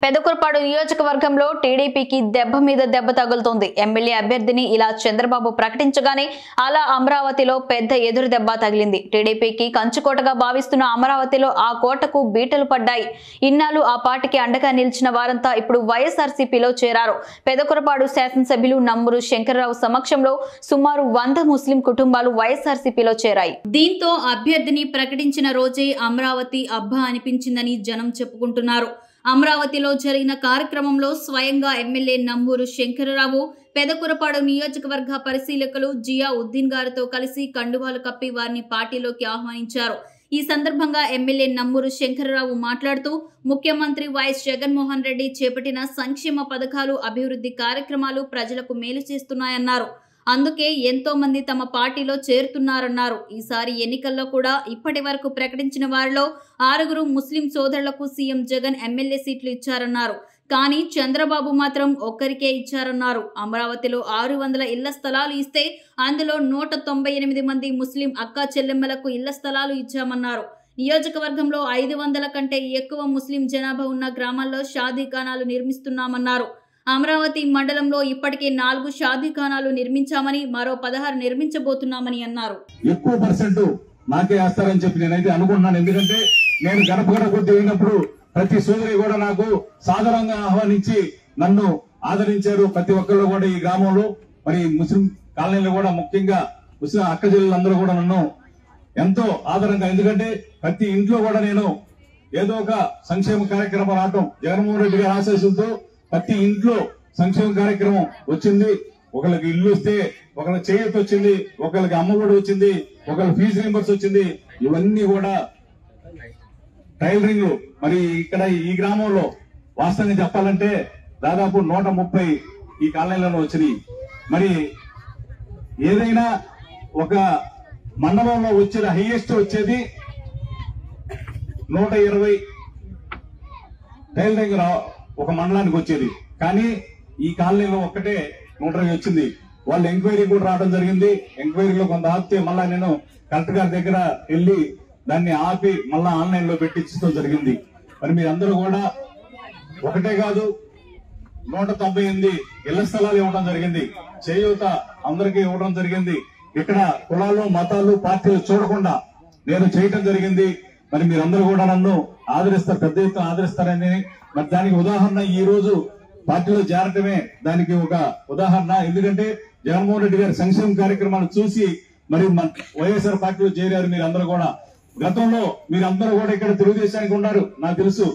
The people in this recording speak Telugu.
పెదకుర్పాడు నియోజకవర్గంలో టీడీపీకి దెబ్బ మీద దెబ్బ తగులుతోంది. ఎమ్మెల్యే అభ్యర్థిని ఇలా చంద్రబాబు ప్రకటించగానే అలా అమరావతిలో పెద్ద ఎదురు దెబ్బ తగిలింది. టీడీపీకి కంచుకోటగా భావిస్తున్న అమరావతిలో ఆ కోటకు బీటలు పడ్డాయి. ఇన్నాళ్ళు ఆ పార్టీకి అండగా నిలిచిన వారంతా ఇప్పుడు వైఎస్ఆర్సీపీలో చేరారు. పెదకుర్పాడు శాసనసభ్యులు నంబూరు శంకర్రావు సమక్షంలో సుమారు 100 ముస్లిం కుటుంబాలు వైఎస్ఆర్సీపీలో చేరాయి. దీంతో అభ్యర్థిని ప్రకటించిన రోజే అమరావతి అబ్బా అనిపించిందని జనం చెప్పుకుంటున్నారు. అమరావతిలో జరిగిన కార్యక్రమంలో స్వయంగా ఎమ్మెల్యే నంబూరు శంకర్రావు పెదకుర్పాడు నియోజకవర్గ పరిశీలకులు జియా ఉద్దీన్ గారితో కలిసి కండువాలు కప్పి వారిని పార్టీలోకి ఆహ్వానించారు. ఈ సందర్భంగా ఎమ్మెల్యే నంబూరు శంకర్రావు మాట్లాడుతూ ముఖ్యమంత్రి వైఎస్ జగన్మోహన్ రెడ్డి చేపట్టిన సంక్షేమ పథకాలు, అభివృద్ధి కార్యక్రమాలు ప్రజలకు మేలు చేస్తున్నాయన్నారు. అందుకే ఎంతో మంది తమ పార్టీలో చేరుతున్నారన్నారు. ఈసారి ఎన్నికల్లో కూడా ఇప్పటి వరకు ప్రకటించిన వారిలో 6 ముస్లిం సోదరులకు సీఎం జగన్ ఎమ్మెల్యే సీట్లు ఇచ్చారన్నారు. కానీ చంద్రబాబు మాత్రం ఒక్కరికే ఇచ్చారన్నారు. అమరావతిలో 600 ఇళ్ల స్థలాలు ఇస్తే అందులో 198 మంది ముస్లిం అక్కా చెల్లెమ్మలకు ఇళ్ల స్థలాలు ఇచ్చామన్నారు. నియోజకవర్గంలో 500 కంటే ఎక్కువ ముస్లిం జనాభా ఉన్న గ్రామాల్లో షాదీఖానాలు నిర్మిస్తున్నామన్నారు. అమరావతి మండలంలో ఇప్పటికే 4 షాదీఖానాలు నిర్మించామని, మరో 16 నిర్మించబోతున్నామని అన్నారు. ఎక్కువ పర్సెంట్ నాకే వేస్తారని చెప్పి నేనైతే అనుకుంటున్నాను. ఎందుకంటే నేను గడప గడప దిగినప్పుడు ప్రతి సోదరి కూడా నాకు సాధారణంగా ఆహ్వానించి నన్ను ఆదరించారు. ప్రతి ఒక్కళ్ళు కూడా ఈ గ్రామంలో మరి ముస్లిం కాలనీలో కూడా ముఖ్యంగా ముస్లిం అక్క చెల్లెలందరూ కూడా నన్ను ఎంతో ఆదరంగా, ఎందుకంటే ప్రతి ఇంట్లో కూడా నేను ఏదో ఒక సంక్షేమ కార్యక్రమం రావటం, జగన్మోహన్ రెడ్డి గారి ఆశీస్సులతో ప్రతి ఇంట్లో సంక్షేమ కార్యక్రమం వచ్చింది. ఒకరికి ఇల్లు వస్తే, ఒకరికి చేయూత వచ్చింది, ఒకరికి అమ్మఒడి వచ్చింది, ఒకరికి ఫీజు రీంబర్స్ వచ్చింది. ఇవన్నీ కూడా టైలరింగ్ మరి ఇక్కడ ఈ గ్రామంలో వాస్తవంగా చెప్పాలంటే దాదాపు 130 ఈ కాలనీలలో వచ్చినాయి. మరి ఏదైనా ఒక మండలంలో వచ్చేది హైయెస్ట్ వచ్చేది 120 టైలరింగ్ ఒక మండలానికి వచ్చేది. కానీ ఈ కాలనీలో ఒక్కటే 120 వచ్చింది. వాళ్ళు ఎంక్వైరీ కూడా రావడం జరిగింది. ఎంక్వైరీలో కొంత ఆపితే మళ్ళా నేను కలెక్టర్ గారి దగ్గర వెళ్ళి దాన్ని ఆపి మళ్ళా ఆన్లైన్ లో పెట్టించడం జరిగింది. మరి మీరందరూ కూడా ఒకటే కాదు 198 ఇళ్ల స్థలాలు ఇవ్వడం జరిగింది. చేయూత అందరికీ ఇవ్వడం జరిగింది. ఇక్కడ కులాలు, మతాలు, పార్టీలు చూడకుండా నేను చేయటం జరిగింది. మరి మీరందరూ కూడా నన్ను ఆదరిస్తారు, పెద్ద ఎత్తున ఆదరిస్తారని, మరి దానికి ఉదాహరణ ఈ రోజు పార్టీలో చేరటమే దానికి ఒక ఉదాహరణ. ఎందుకంటే జగన్మోహన్ రెడ్డి గారి సంక్షేమ కార్యక్రమాలు చూసి మరి వైఎస్ఆర్ పార్టీలో చేరారు మీరందరూ కూడా. గతంలో మీరందరూ కూడా ఇక్కడ తెలుగుదేశానికి ఉన్నారు, నాకు తెలుసు.